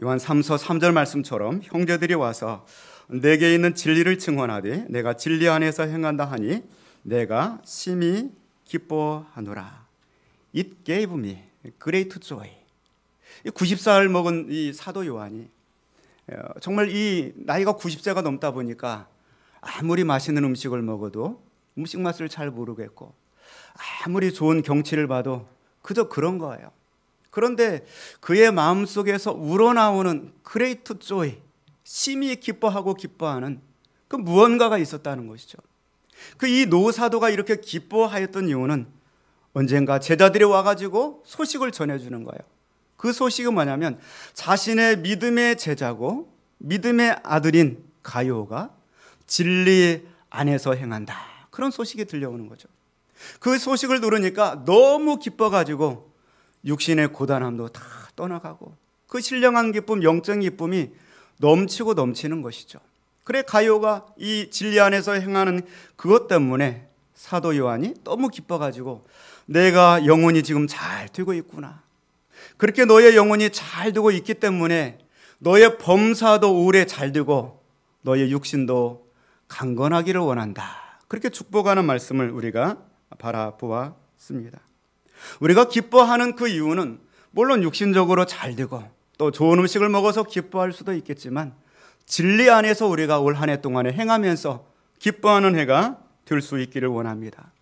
요한 3서 3절 말씀처럼 형제들이 와서 내게 있는 진리를 증언하되 내가 진리 안에서 행한다 하니 내가 심히 기뻐하노라. It gave me great joy. 90살 먹은 이 사도 요한이 정말 이 나이가 90세가 넘다 보니까 아무리 맛있는 음식을 먹어도 음식 맛을 잘 모르겠고 아무리 좋은 경치를 봐도 그저 그런 거예요. 그런데 그의 마음속에서 우러나오는 그레이트 조이, 심히 기뻐하고 기뻐하는 그 무언가가 있었다는 것이죠. 그 이 노사도가 이렇게 기뻐하였던 이유는 언젠가 제자들이 와가지고 소식을 전해주는 거예요. 그 소식은 뭐냐면 자신의 믿음의 제자고 믿음의 아들인 가룟가 진리 안에서 행한다. 그런 소식이 들려오는 거죠. 그 소식을 들으니까 너무 기뻐가지고 육신의 고단함도 다 떠나가고 그 신령한 기쁨, 영적 기쁨이 넘치고 넘치는 것이죠. 그래 가룟가 이 진리 안에서 행하는 그것 때문에 사도 요한이 너무 기뻐가지고 내가 영혼이 지금 잘 되고 있구나. 그렇게 너의 영혼이 잘 되고 있기 때문에 너의 범사도 오래 잘 되고 너의 육신도 강건하기를 원한다. 그렇게 축복하는 말씀을 우리가 바라보았습니다. 우리가 기뻐하는 그 이유는 물론 육신적으로 잘 되고 또 좋은 음식을 먹어서 기뻐할 수도 있겠지만 진리 안에서 우리가 올 한 해 동안에 행하면서 기뻐하는 해가 될 수 있기를 원합니다.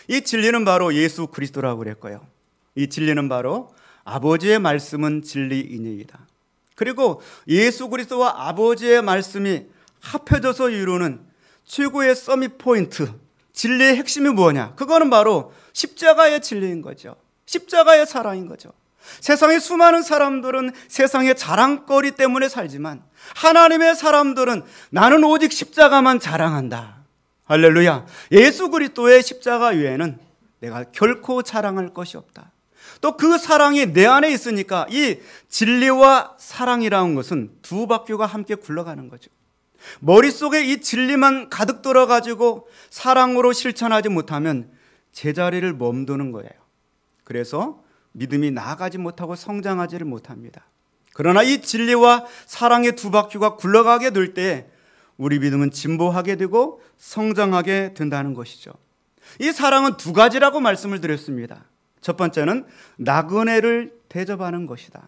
이 진리는 바로 예수 그리스도라고 그랬고요. 이 진리는 바로 아버지의 말씀은 진리이니이다. 그리고 예수 그리스도와 아버지의 말씀이 합해져서 이루는 최고의 서밋 포인트, 진리의 핵심이 뭐냐? 그거는 바로 십자가의 진리인 거죠. 십자가의 사랑인 거죠. 세상의 수많은 사람들은 세상의 자랑거리 때문에 살지만 하나님의 사람들은 나는 오직 십자가만 자랑한다. 할렐루야. 예수 그리스도의 십자가 외에는 내가 결코 자랑할 것이 없다. 또 그 사랑이 내 안에 있으니까 이 진리와 사랑이라는 것은 두 바퀴가 함께 굴러가는 거죠. 머릿속에 이 진리만 가득 들어가지고 사랑으로 실천하지 못하면 제자리를 멈도는 거예요. 그래서 믿음이 나아가지 못하고 성장하지를 못합니다. 그러나 이 진리와 사랑의 두 바퀴가 굴러가게 될 때 우리 믿음은 진보하게 되고 성장하게 된다는 것이죠. 이 사랑은 두 가지라고 말씀을 드렸습니다. 첫 번째는 나그네를 대접하는 것이다.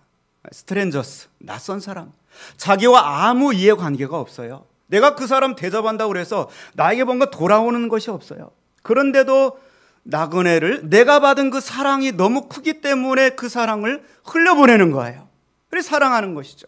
스트레인저스, 낯선 사람. 자기와 아무 이해관계가 없어요. 내가 그 사람 대접한다고 해서 나에게 뭔가 돌아오는 것이 없어요. 그런데도 나그네를 내가 받은 그 사랑이 너무 크기 때문에 그 사랑을 흘려보내는 거예요. 그래서 사랑하는 것이죠.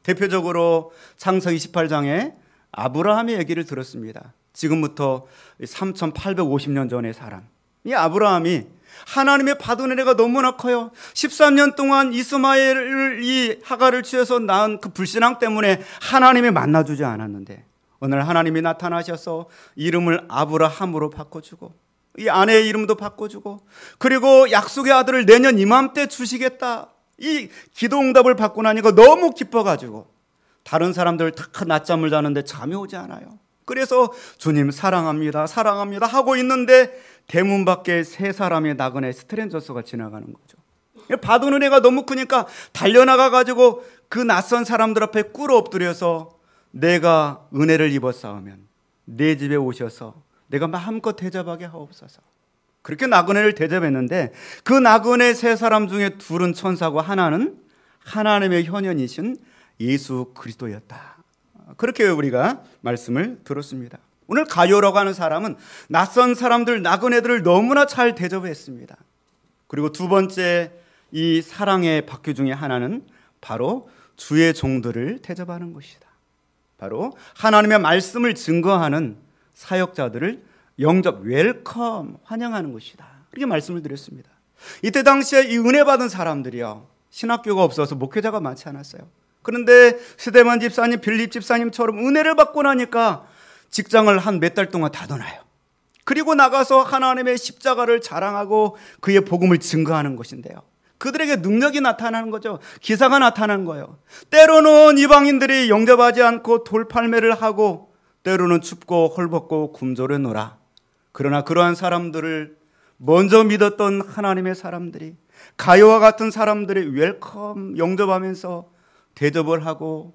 대표적으로 창세기 28장에 아브라함의 얘기를 들었습니다. 지금부터 3850년 전의 사람. 이 아브라함이 하나님의 받은 은혜가 너무나 커요. 13년 동안 이스마엘을 이 하가를 취해서 낳은 그 불신앙 때문에 하나님이 만나주지 않았는데 어느 날 하나님이 나타나셔서 이름을 아브라함으로 바꿔주고 이 아내의 이름도 바꿔주고 그리고 약속의 아들을 내년 이맘때 주시겠다. 이 기도응답을 받고 나니까 너무 기뻐가지고 다른 사람들 다 낮잠을 자는데 잠이 오지 않아요. 그래서 주님 사랑합니다 사랑합니다 하고 있는데 대문 밖에 세 사람의 나그네 스트레인저스가 지나가는 거죠. 받은 은혜가 너무 크니까 달려나가가지고 그 낯선 사람들 앞에 꿇어 엎드려서 내가 은혜를 입었사오면 내 집에 오셔서 내가 마음껏 대접하게 하옵소서. 그렇게 나그네를 대접했는데 그 나그네 세 사람 중에 둘은 천사고 하나는 하나님의 현현이신 예수 그리스도였다. 그렇게 우리가 말씀을 들었습니다. 오늘 가룟라고 하는 사람은 낯선 사람들, 나그네들을 너무나 잘 대접했습니다. 그리고 두 번째 이 사랑의 바퀴 중에 하나는 바로 주의 종들을 대접하는 것이다. 바로 하나님의 말씀을 증거하는 사역자들을 영접, 웰컴, 환영하는 것이다. 그렇게 말씀을 드렸습니다. 이때 당시에 이 은혜 받은 사람들이요, 신학교가 없어서 목회자가 많지 않았어요. 그런데 스데반 집사님, 빌립 집사님처럼 은혜를 받고 나니까 직장을 한 몇 달 동안 닫아놔요. 그리고 나가서 하나님의 십자가를 자랑하고 그의 복음을 증거하는 것인데요, 그들에게 능력이 나타나는 거죠. 기사가 나타나는 거예요. 때로는 이방인들이 영접하지 않고 돌팔매를 하고 때로는 춥고 헐벗고 굶주려 놀아. 그러나 그러한 사람들을 먼저 믿었던 하나님의 사람들이, 가룟과 같은 사람들이 웰컴 영접하면서 대접을 하고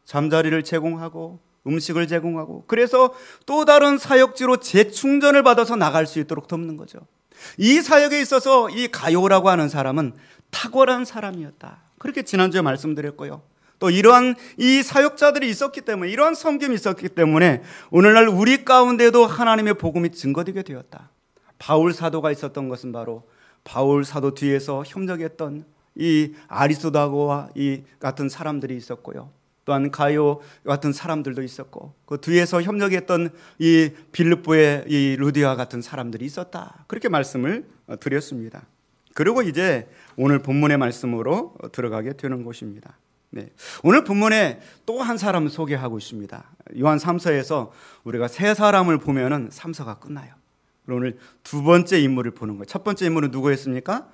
잠자리를 제공하고 음식을 제공하고, 그래서 또 다른 사역지로 재충전을 받아서 나갈 수 있도록 돕는 거죠. 이 사역에 있어서 이 가요라고 하는 사람은 탁월한 사람이었다. 그렇게 지난주에 말씀드렸고요. 또 이러한 이 사역자들이 있었기 때문에, 이러한 섬김이 있었기 때문에 오늘날 우리 가운데도 하나님의 복음이 증거되게 되었다. 바울 사도가 있었던 것은 바로 바울 사도 뒤에서 협력했던 이 아리스도하고와 이 같은 사람들이 있었고요. 또한 가요 같은 사람들도 있었고, 그 뒤에서 협력했던 이 빌립보의 이 루디와 같은 사람들이 있었다. 그렇게 말씀을 드렸습니다. 그리고 이제 오늘 본문의 말씀으로 들어가게 되는 것입니다. 네. 오늘 본문에 또 한 사람 소개하고 있습니다. 요한 3서에서 우리가 세 사람을 보면은 3서가 끝나요. 오늘 두 번째 인물을 보는 거예요. 첫 번째 인물은 누구였습니까?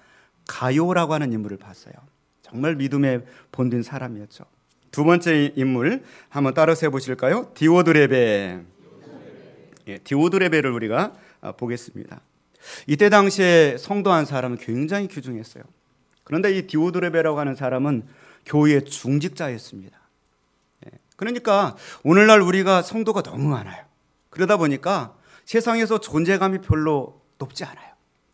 가요라고 하는 인물을 봤어요. 정말 믿음에 본din 사람이었죠. 두 번째 인물 한번 따라서 해보실까요? 디오드레베. 예, 디오드레베를 우리가 보겠습니다. 이때 당시에 성도 한 사람은 굉장히 귀중했어요. 그런데 이 디오드레베라고 하는 사람은 교회의 중직자였습니다. 예, 그러니까 오늘날 우리가 성도가 너무 많아요. 그러다 보니까 세상에서 존재감이 별로 높지 않아요.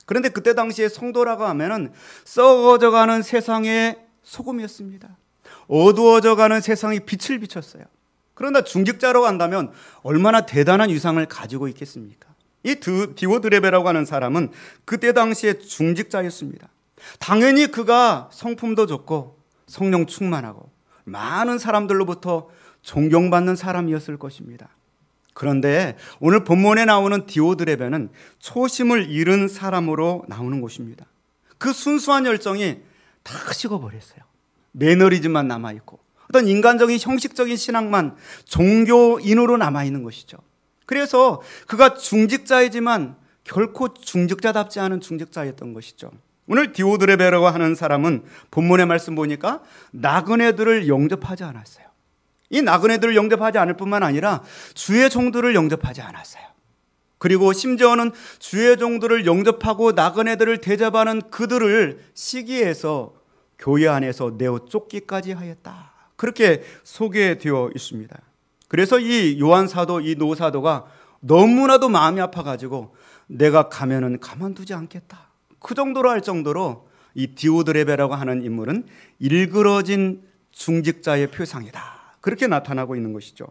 그런데 그때 당시에 성도라고 하면은 썩어져가는 세상의 소금이었습니다. 어두워져가는 세상에 빛을 비췄어요. 그러나 중직자로 한다면 얼마나 대단한 위상을 가지고 있겠습니까? 이 디오드레베라고 하는 사람은 그때 당시에 중직자였습니다. 당연히 그가 성품도 좋고 성령 충만하고 많은 사람들로부터 존경받는 사람이었을 것입니다. 그런데 오늘 본문에 나오는 디오드레베는 초심을 잃은 사람으로 나오는 것입니다. 그 순수한 열정이 다 식어버렸어요. 매너리즘만 남아있고 어떤 인간적인 형식적인 신앙만 종교인으로 남아있는 것이죠. 그래서 그가 중직자이지만 결코 중직자답지 않은 중직자였던 것이죠. 오늘 디오드레베라고 하는 사람은 본문의 말씀 보니까 나그네들을 영접하지 않았어요. 이 나그네들을 영접하지 않을 뿐만 아니라 주의 종들을 영접하지 않았어요. 그리고 심지어는 주의 종들을 영접하고 나그네들을 대접하는 그들을 시기해서 교회 안에서 내어 쫓기까지 하였다. 그렇게 소개되어 있습니다. 그래서 이 요한 사도, 이 노 사도가 너무나도 마음이 아파가지고 내가 가면은 가만두지 않겠다. 그 정도로 할 정도로 이 디오드레베라고 하는 인물은 일그러진 중직자의 표상이다. 그렇게 나타나고 있는 것이죠.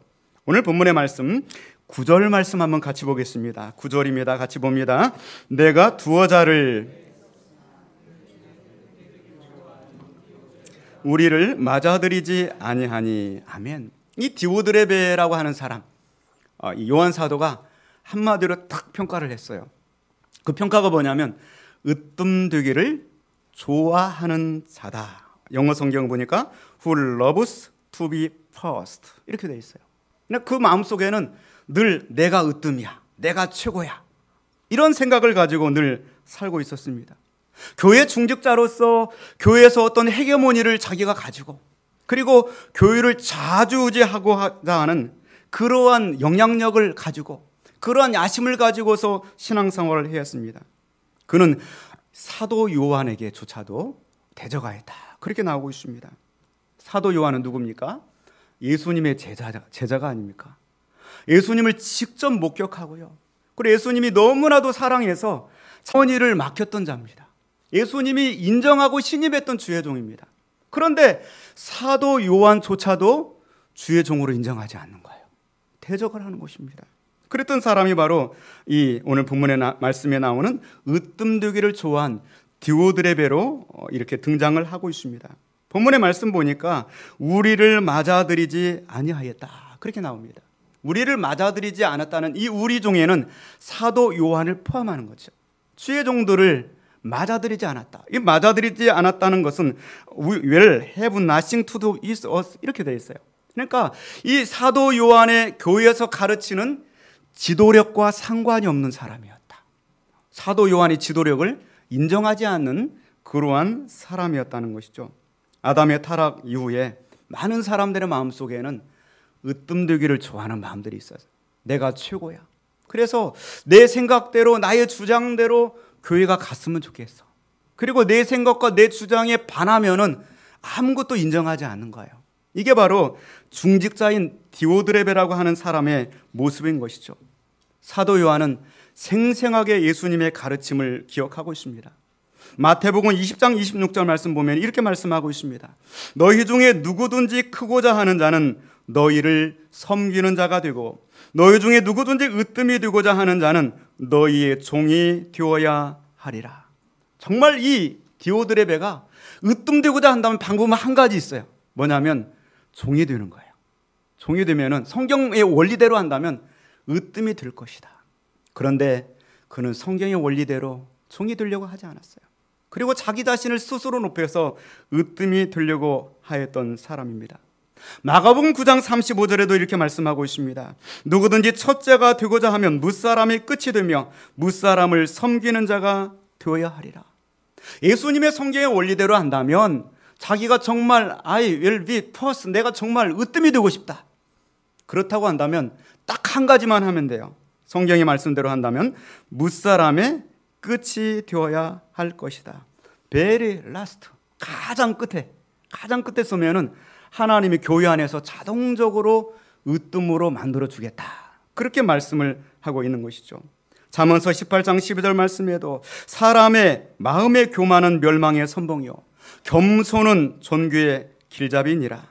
오늘 본문의 말씀 9절 말씀 한번 같이 보겠습니다. 9절입니다. 같이 봅니다. 내가 두어 자를 우리를 맞아들이지 아니하니. 아멘. 이 디오드레베라고 하는 사람, 이 요한 사도가 한마디로 딱 평가를 했어요. 그 평가가 뭐냐면 으뜸되기를 좋아하는 자다. 영어 성경 보니까 who loves to be first 이렇게 돼 있어요. 그 마음속에는 늘 내가 으뜸이야, 내가 최고야, 이런 생각을 가지고 늘 살고 있었습니다. 교회 중직자로서 교회에서 어떤 헤게모니를 자기가 가지고, 그리고 교회를 좌지우지하고자 하는 그러한 영향력을 가지고, 그러한 야심을 가지고서 신앙생활을 해왔습니다. 그는 사도 요한에게조차도 대적하였다. 그렇게 나오고 있습니다. 사도 요한은 누굽니까? 예수님의 제자가 아닙니까? 예수님을 직접 목격하고요, 그리고 예수님이 너무나도 사랑해서 선의를 맡겼던 자입니다. 예수님이 인정하고 신임했던 주의 종입니다. 그런데 사도 요한조차도 주의 종으로 인정하지 않는 거예요. 대적을 하는 것입니다. 그랬던 사람이 바로 이 오늘 본문의 말씀에 나오는 으뜸되기를 좋아한 디오드레베로 이렇게 등장을 하고 있습니다. 본문의 말씀 보니까 우리를 맞아들이지 아니하였다. 그렇게 나옵니다. 우리를 맞아들이지 않았다는 이 우리 중에는 사도 요한을 포함하는 거죠. 주의 종들을 맞아들이지 않았다. 이 맞아들이지 않았다는 것은 will have nothing to do with us 이렇게 되어 있어요. 그러니까 이 사도 요한의 교회에서 가르치는 지도력과 상관이 없는 사람이었다. 사도 요한의 지도력을 인정하지 않는 그러한 사람이었다는 것이죠. 아담의 타락 이후에 많은 사람들의 마음속에는 으뜸되기를 좋아하는 마음들이 있어요. 내가 최고야. 그래서 내 생각대로, 나의 주장대로 교회가 갔으면 좋겠어. 그리고 내 생각과 내 주장에 반하면은 아무것도 인정하지 않는 거예요. 이게 바로 중직자인 디오드레베라고 하는 사람의 모습인 것이죠. 사도 요한은 생생하게 예수님의 가르침을 기억하고 있습니다. 마태복음 20장 26절 말씀 보면 이렇게 말씀하고 있습니다. 너희 중에 누구든지 크고자 하는 자는 너희를 섬기는 자가 되고 너희 중에 누구든지 으뜸이 되고자 하는 자는 너희의 종이 되어야 하리라. 정말 이 디오드레베가 으뜸되고자 한다면 방법은 한 가지 있어요. 뭐냐면 종이 되는 거예요. 종이 되면은 성경의 원리대로 한다면 으뜸이 될 것이다. 그런데 그는 성경의 원리대로 종이 되려고 하지 않았어요. 그리고 자기 자신을 스스로 높여서 으뜸이 되려고 하였던 사람입니다. 마가복음 9장 35절에도 이렇게 말씀하고 있습니다. 누구든지 첫째가 되고자 하면 무사람이 끝이 되며 무사람을 섬기는 자가 되어야 하리라. 예수님의 성경의 원리대로 한다면 자기가 정말 I will be first, 내가 정말 으뜸이 되고 싶다. 그렇다고 한다면 딱 한 가지만 하면 돼요. 성경의 말씀대로 한다면 무사람의 끝이 되어야 할 것이다. very last, 가장 끝에 서면은 하나님이 교회 안에서 자동적으로 으뜸으로 만들어 주겠다. 그렇게 말씀을 하고 있는 것이죠. 잠언서 18장 12절 말씀에도 사람의 마음의 교만은 멸망의 선봉이요 겸손은 존귀의 길잡이니라.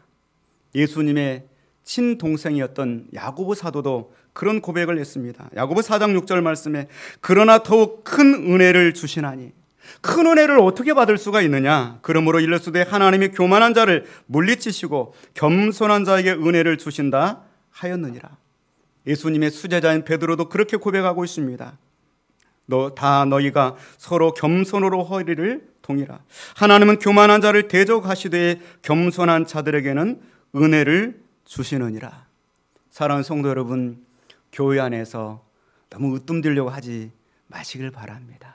예수님의 친동생이었던 야고보 사도도 그런 고백을 했습니다. 야고보 4장 6절 말씀에 그러나 더욱 큰 은혜를 주시나니. 큰 은혜를 어떻게 받을 수가 있느냐? 그러므로 이르시되 하나님이 교만한 자를 물리치시고 겸손한 자에게 은혜를 주신다 하였느니라. 예수님의 수제자인 베드로도 그렇게 고백하고 있습니다. 너희가 서로 겸손으로 허리를 동이라. 하나님은 교만한 자를 대적하시되 겸손한 자들에게는 은혜를 주시느니라. 사랑하는 성도 여러분, 교회 안에서 너무 으뜸되려고 하지 마시길 바랍니다.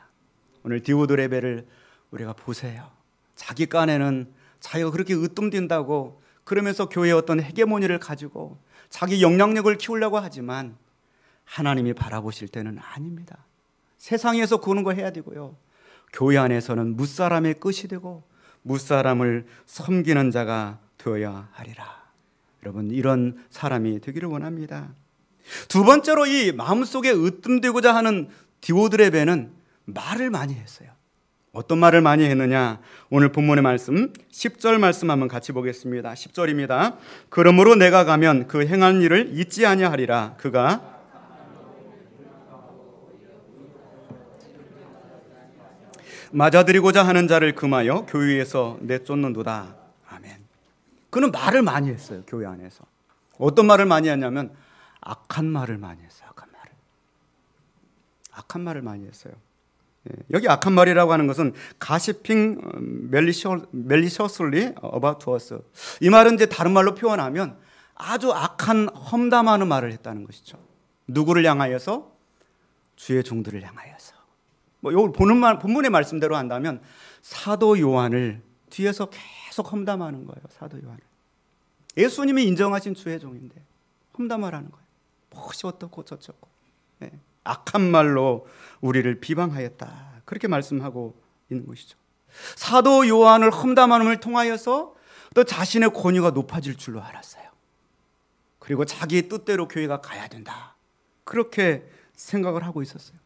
오늘 디오드레베를 우리가 보세요. 자기 깐에는 자기가 그렇게 으뜸된다고 그러면서 교회의 어떤 헤게모니를 가지고 자기 영향력을 키우려고 하지만 하나님이 바라보실 때는 아닙니다. 세상에서 그런 거 해야 되고요. 교회 안에서는 무사람의 끝이 되고 무사람을 섬기는 자가 되어야 하리라. 여러분, 이런 사람이 되기를 원합니다. 두 번째로 이 마음속에 으뜸되고자 하는 디오드레베는 말을 많이 했어요. 어떤 말을 많이 했느냐? 오늘 본문의 말씀 10절 말씀 한번 같이 보겠습니다. 10절입니다. 그러므로 내가 가면 그 행한 일을 잊지 아니하리라. 그가 맞아들이고자 하는 자를 금하여 교회에서 내쫓는도다. 아멘. 그는 말을 많이 했어요. 교회 안에서. 어떤 말을 많이 했냐면 악한 말을 많이 했어요. 악한 말을 많이 했어요. 여기 악한 말이라고 하는 것은 가시핑 멜리셔슬리 about us. 이 말은 이제 다른 말로 표현하면 아주 악한 험담하는 말을 했다는 것이죠. 누구를 향하여서? 주의 종들을 향하여서. 이걸 본문의 말씀대로 한다면 사도 요한을 뒤에서 계속 험담하는 거예요. 사도 요한을. 예수님이 인정하신 주의 종인데 험담하라는 거예요. 무엇이 어떻고 저쩌고. 네. 악한 말로 우리를 비방하였다. 그렇게 말씀하고 있는 것이죠. 사도 요한을 험담함을 통하여서 또 자신의 권위가 높아질 줄로 알았어요. 그리고 자기의 뜻대로 교회가 가야 된다. 그렇게 생각을 하고 있었어요.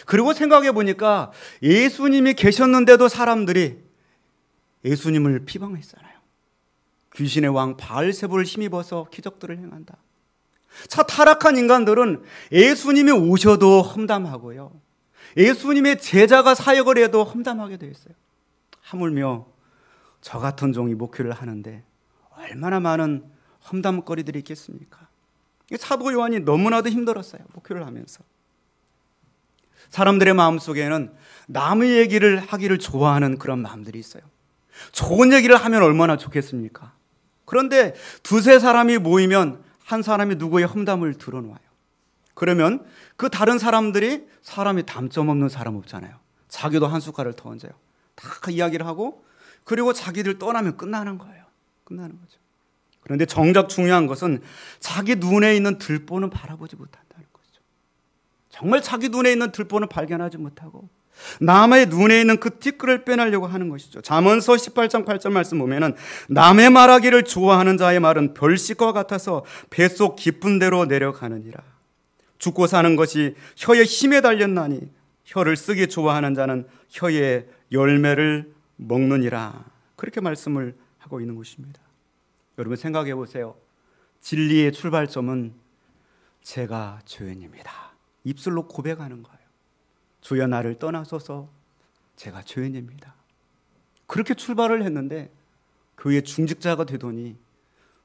그리고 생각해 보니까 예수님이 계셨는데도 사람들이 예수님을 비방했잖아요. 귀신의 왕 바알세불을 힘입어서 기적들을 행한다. 타락한 인간들은 예수님이 오셔도 험담하고요. 예수님의 제자가 사역을 해도 험담하게 되어 있어요. 하물며 저 같은 종이 목회를 하는데 얼마나 많은 험담거리들이 있겠습니까? 사도 요한이 너무나도 힘들었어요. 목회를 하면서. 사람들의 마음속에는 남의 얘기를 하기를 좋아하는 그런 마음들이 있어요. 좋은 얘기를 하면 얼마나 좋겠습니까? 그런데 두세 사람이 모이면 한 사람이 누구의 험담을 들어놓아요. 그러면 그 다른 사람들이 사람이 담점 없는 사람 없잖아요. 자기도 한 숟갈을 더 얹어요. 다 이야기를 하고 그리고 자기들 떠나면 끝나는 거예요. 끝나는 거죠. 그런데 정작 중요한 것은 자기 눈에 있는 들보는 바라보지 못한다는 거죠. 정말 자기 눈에 있는 들보는 발견하지 못하고 남의 눈에 있는 그 티끌을 빼내려고 하는 것이죠. 잠언서 18장 8절 말씀 보면은 남의 말하기를 좋아하는 자의 말은 별식과 같아서 뱃속 깊은 데로 내려가느니라. 죽고 사는 것이 혀의 힘에 달렸나니 혀를 쓰기 좋아하는 자는 혀의 열매를 먹느니라. 그렇게 말씀을 하고 있는 것입니다. 여러분 생각해 보세요. 진리의 출발점은 제가 죄인입니다. 입술로 고백하는 거예요. 주여 나를 떠나소서, 제가 죄인입니다. 그렇게 출발을 했는데 교회 중직자가 되더니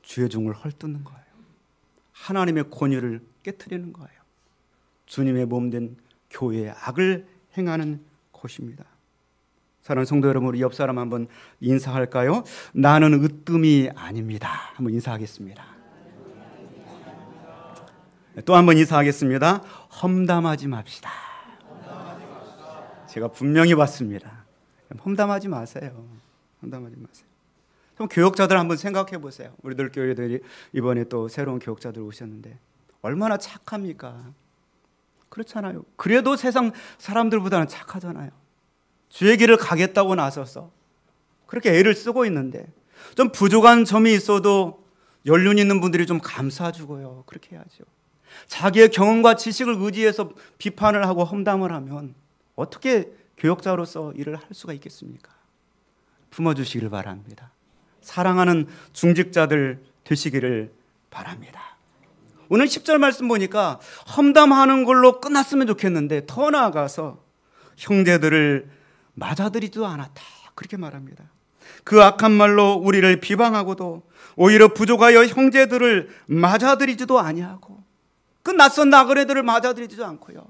주의 종을 헐뜯는 거예요. 하나님의 권위를 깨트리는 거예요. 주님의 몸된 교회에 악을 행하는 것입니다. 사랑하는 성도 여러분, 우리 옆 사람 한번 인사할까요? 나는 으뜸이 아닙니다. 한번 인사하겠습니다. 또 한번 인사하겠습니다. 험담하지 맙시다. 제가 분명히 봤습니다. 험담하지 마세요. 험담하지 마세요. 그럼 교역자들 한번 생각해 보세요. 우리들 교회들이 이번에 또 새로운 교역자들 오셨는데 얼마나 착합니까? 그렇잖아요. 그래도 세상 사람들보다는 착하잖아요. 주의 길을 가겠다고 나서서 그렇게 애를 쓰고 있는데 좀 부족한 점이 있어도 연륜 있는 분들이 좀 감싸주고요. 그렇게 해야죠. 자기의 경험과 지식을 의지해서 비판을 하고 험담을 하면 어떻게 교역자로서 일을 할 수가 있겠습니까? 품어주시기를 바랍니다. 사랑하는 중직자들 되시기를 바랍니다. 오늘 10절 말씀 보니까 험담하는 걸로 끝났으면 좋겠는데 더 나아가서 형제들을 맞아들이지도 않았다. 그렇게 말합니다. 그 악한 말로 우리를 비방하고도 오히려 부족하여 형제들을 맞아들이지도 아니하고 그 낯선 나그네들을 맞아들이지도 않고요.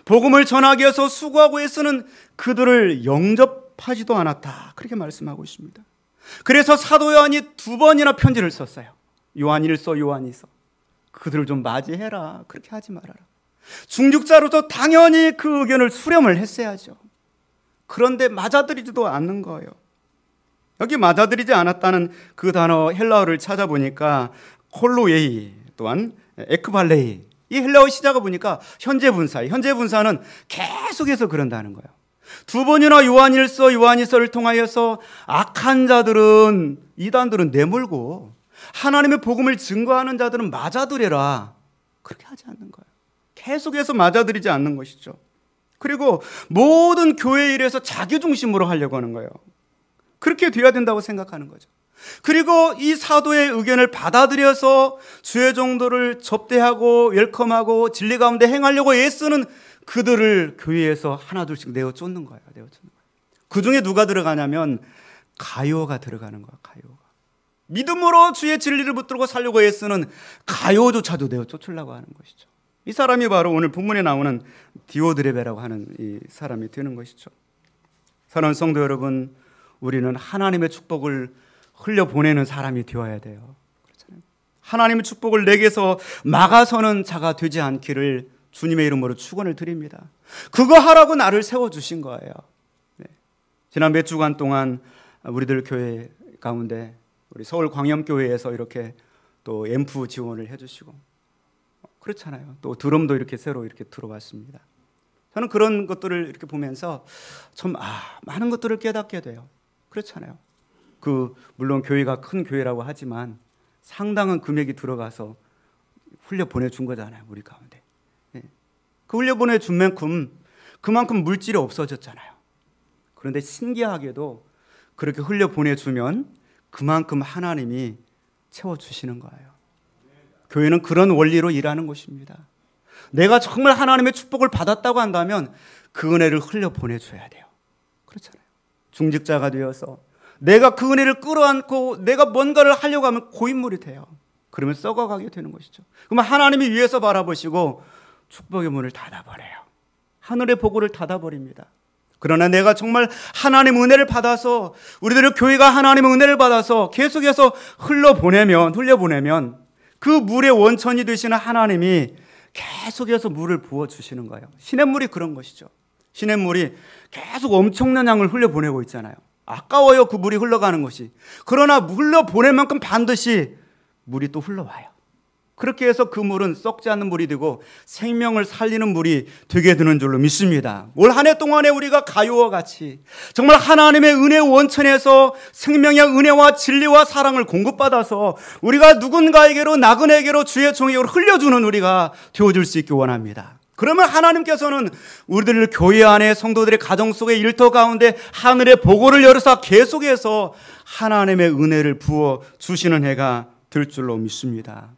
복음을 전하기 위해서 수고하고 애쓰는 그들을 영접하지도 않았다. 그렇게 말씀하고 있습니다. 그래서 사도 요한이 2번이나 편지를 썼어요. 요한 1서, 요한 2서. 그들을 좀 맞이해라. 그렇게 하지 말아라. 중직자로서 당연히 그 의견을 수렴을 했어야죠. 그런데 맞아들이지도 않는 거예요. 여기 맞아들이지 않았다는 그 단어 헬라어를 찾아보니까 콜로에이 또한 에크발레이, 이 헬라어 시작을 보니까 현재 분사는 계속해서 그런다는 거예요. 2번이나 요한 1서, 요한 2서를 통하여서 악한 자들은, 이단들은 내몰고 하나님의 복음을 증거하는 자들은 맞아들여라. 그렇게 하지 않는 거예요. 계속해서 맞아들이지 않는 것이죠. 그리고 모든 교회 일에서 자기 중심으로 하려고 하는 거예요. 그렇게 돼야 된다고 생각하는 거죠. 그리고 이 사도의 의견을 받아들여서 주의 종들을 접대하고 웰컴하고 진리 가운데 행하려고 애쓰는 그들을 교회에서 하나둘씩 내어 쫓는 거예요. 그 중에 누가 들어가냐면 가요가 들어가는 거야. 가요가. 믿음으로 주의 진리를 붙들고 살려고 애쓰는 가요조차도 내어 쫓으려고 하는 것이죠. 이 사람이 바로 오늘 본문에 나오는 디오드레베라고 하는 이 사람이 되는 것이죠. 사랑하는 성도 여러분, 우리는 하나님의 축복을 흘려보내는 사람이 되어야 돼요. 그렇잖아요. 하나님의 축복을 내게서 막아서는 자가 되지 않기를 주님의 이름으로 축원을 드립니다. 그거 하라고 나를 세워주신 거예요. 네. 지난 몇 주간 동안 우리들 교회 가운데 우리 서울광염교회에서 이렇게 또 앰프 지원을 해주시고 그렇잖아요. 또 드럼도 이렇게 새로 이렇게 들어왔습니다. 저는 그런 것들을 이렇게 보면서 좀 많은 것들을 깨닫게 돼요. 그렇잖아요. 물론 교회가 큰 교회라고 하지만 상당한 금액이 들어가서 흘려 보내준 거잖아요. 우리 가운데. 예. 그 흘려 보내준 만큼 그만큼 물질이 없어졌잖아요. 그런데 신기하게도 그렇게 흘려 보내주면 그만큼 하나님이 채워주시는 거예요. 교회는 그런 원리로 일하는 것입니다. 내가 정말 하나님의 축복을 받았다고 한다면 그 은혜를 흘려 보내줘야 돼요. 그렇잖아요. 중직자가 되어서 내가 그 은혜를 끌어안고 내가 뭔가를 하려고 하면 고인물이 돼요. 그러면 썩어가게 되는 것이죠. 그러면 하나님이 위에서 바라보시고 축복의 문을 닫아버려요. 하늘의 복을 닫아버립니다. 그러나 내가 정말 하나님의 은혜를 받아서 우리들의 교회가 하나님의 은혜를 받아서 계속해서 흘려보내면 그 물의 원천이 되시는 하나님이 계속해서 물을 부어주시는 거예요. 시냇물이 그런 것이죠. 시냇물이 계속 엄청난 양을 흘려보내고 있잖아요. 아까워요, 그 물이 흘러가는 것이. 그러나 흘려보낼 만큼 반드시 물이 또 흘러와요. 그렇게 해서 그 물은 썩지 않는 물이 되고 생명을 살리는 물이 되게 되는 줄로 믿습니다. 올 한 해 동안에 우리가 가요와 같이 정말 하나님의 은혜 원천에서 생명의 은혜와 진리와 사랑을 공급받아서 우리가 누군가에게로 나그네에게로 주의 종에게로 흘려주는 우리가 되어줄 수 있기 원합니다. 그러면 하나님께서는 우리들 교회 안에 성도들의 가정 속의 일터 가운데 하늘의 보고를 열어서 계속해서 하나님의 은혜를 부어 주시는 해가 될 줄로 믿습니다.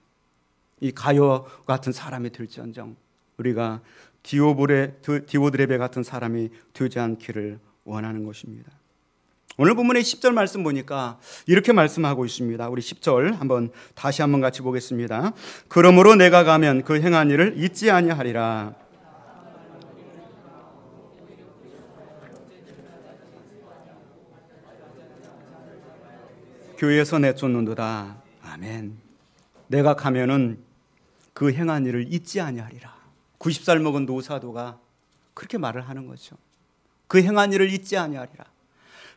이 가요 같은 사람이 될지언정 우리가 디오드레베 같은 사람이 되지 않기를 원하는 것입니다. 오늘 본문의 10절 말씀 보니까 이렇게 말씀하고 있습니다. 우리 10절 다시 한번 같이 보겠습니다. 그러므로 내가 가면 그 행한 일을 잊지 아니하리라. 교회에서 내쫓는도다. 아멘. 내가 가면은 그 행한 일을 잊지 아니하리라. 90살 먹은 노사도가 그렇게 말을 하는 거죠. 그 행한 일을 잊지 아니하리라.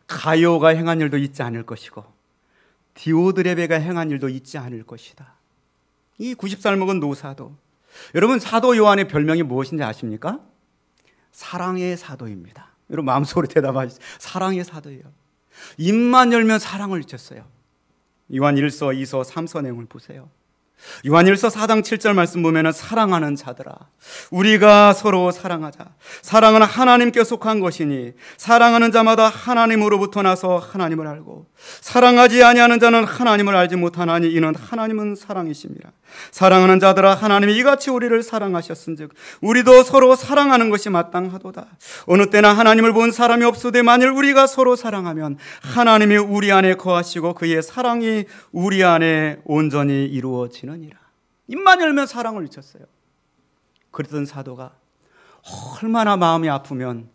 가요가 행한 일도 잊지 않을 것이고 디오드레베가 행한 일도 잊지 않을 것이다. 이 90살 먹은 노사도, 여러분 사도 요한의 별명이 무엇인지 아십니까? 사랑의 사도입니다. 여러분 마음속으로 대답하시죠. 사랑의 사도예요. 입만 열면 사랑을 잊었어요. 요한 1서, 2서, 3서 내용을 보세요. 요한 1서 4장 7절 말씀 보면 사랑하는 자들아 우리가 서로 사랑하자. 사랑은 하나님께 속한 것이니 사랑하는 자마다 하나님으로부터 나서 하나님을 알고 사랑하지 아니하는 자는 하나님을 알지 못하나니 이는 하나님은 사랑이심이라. 사랑하는 자들아 하나님이 이같이 우리를 사랑하셨은즉 우리도 서로 사랑하는 것이 마땅하도다. 어느 때나 하나님을 본 사람이 없으되 만일 우리가 서로 사랑하면 하나님이 우리 안에 거하시고 그의 사랑이 우리 안에 온전히 이루어지느니라. 입만 열면 사랑을 잊었어요. 그랬던 사도가 얼마나 마음이 아프면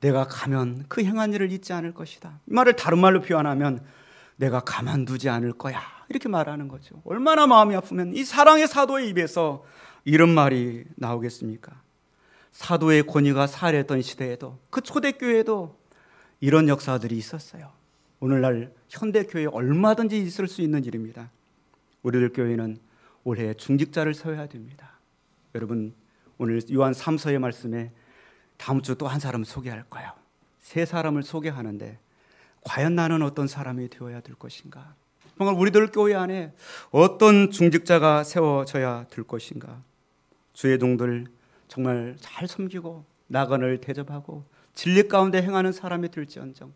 내가 가면 그 행한 일을 잊지 않을 것이다. 이 말을 다른 말로 표현하면 내가 가만두지 않을 거야. 이렇게 말하는 거죠. 얼마나 마음이 아프면 이 사랑의 사도의 입에서 이런 말이 나오겠습니까? 사도의 권위가 살해했던 시대에도 그 초대교회에도 이런 역사들이 있었어요. 오늘날 현대교회에 얼마든지 있을 수 있는 일입니다. 우리들 교회는 올해 중직자를 세워야 됩니다. 여러분 오늘 요한 3서의 말씀에 다음 주 또 한 사람을 소개할 거예요. 세 사람을 소개하는데 과연 나는 어떤 사람이 되어야 될 것인가? 정말 우리들 교회 안에 어떤 중직자가 세워져야 될 것인가? 주의 종들 정말 잘 섬기고 나그네를 대접하고 진리 가운데 행하는 사람이 될지언정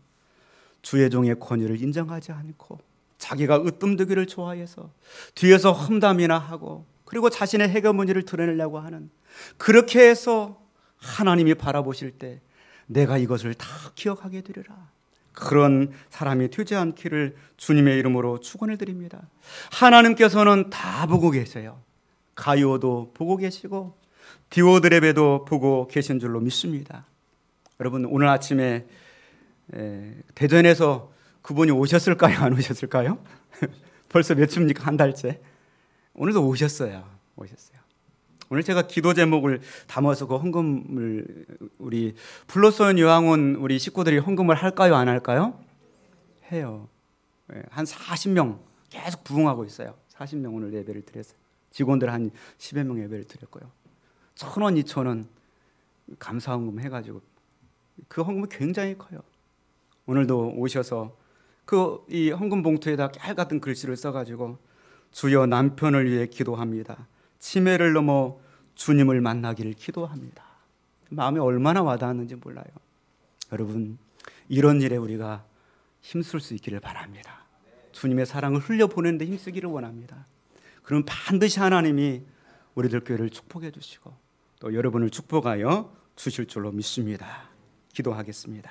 주의 종의 권위를 인정하지 않고 자기가 으뜸되기를 좋아해서 뒤에서 험담이나 하고 그리고 자신의 해결문제를 드러내려고 하는, 그렇게 해서 하나님이 바라보실 때 내가 이것을 다 기억하게 되리라. 그런 사람이 되지 않기를 주님의 이름으로 축원을 드립니다. 하나님께서는 다 보고 계세요. 가요도 보고 계시고 디오드레베도 보고 계신 줄로 믿습니다. 여러분 오늘 아침에 대전에서 그분이 오셨을까요? 안 오셨을까요? 벌써 몇 주입니까? 한 달째. 오늘도 오셨어요. 오늘 제가 기도 제목을 담아서 그 헌금을 우리 불로소원 요양원 우리 식구들이 헌금을 할까요? 안 할까요? 해요. 한 40명 계속 부응하고 있어요. 40명 오늘 예배를 드렸어요. 직원들 한 10여 명 예배를 드렸고요. 1,000원, 2,000원 감사 헌금 해가지고 그 헌금은 굉장히 커요. 오늘도 오셔서 이 헌금 봉투에다 깨알 같은 글씨를 써가지고 주여 남편을 위해 기도합니다. 치매를 넘어 주님을 만나기를 기도합니다. 마음에 얼마나 와닿았는지 몰라요. 여러분 이런 일에 우리가 힘쓸 수 있기를 바랍니다. 주님의 사랑을 흘려보내는 데 힘쓰기를 원합니다. 그럼 반드시 하나님이 우리들 교회를 축복해 주시고 또 여러분을 축복하여 주실 줄로 믿습니다. 기도하겠습니다.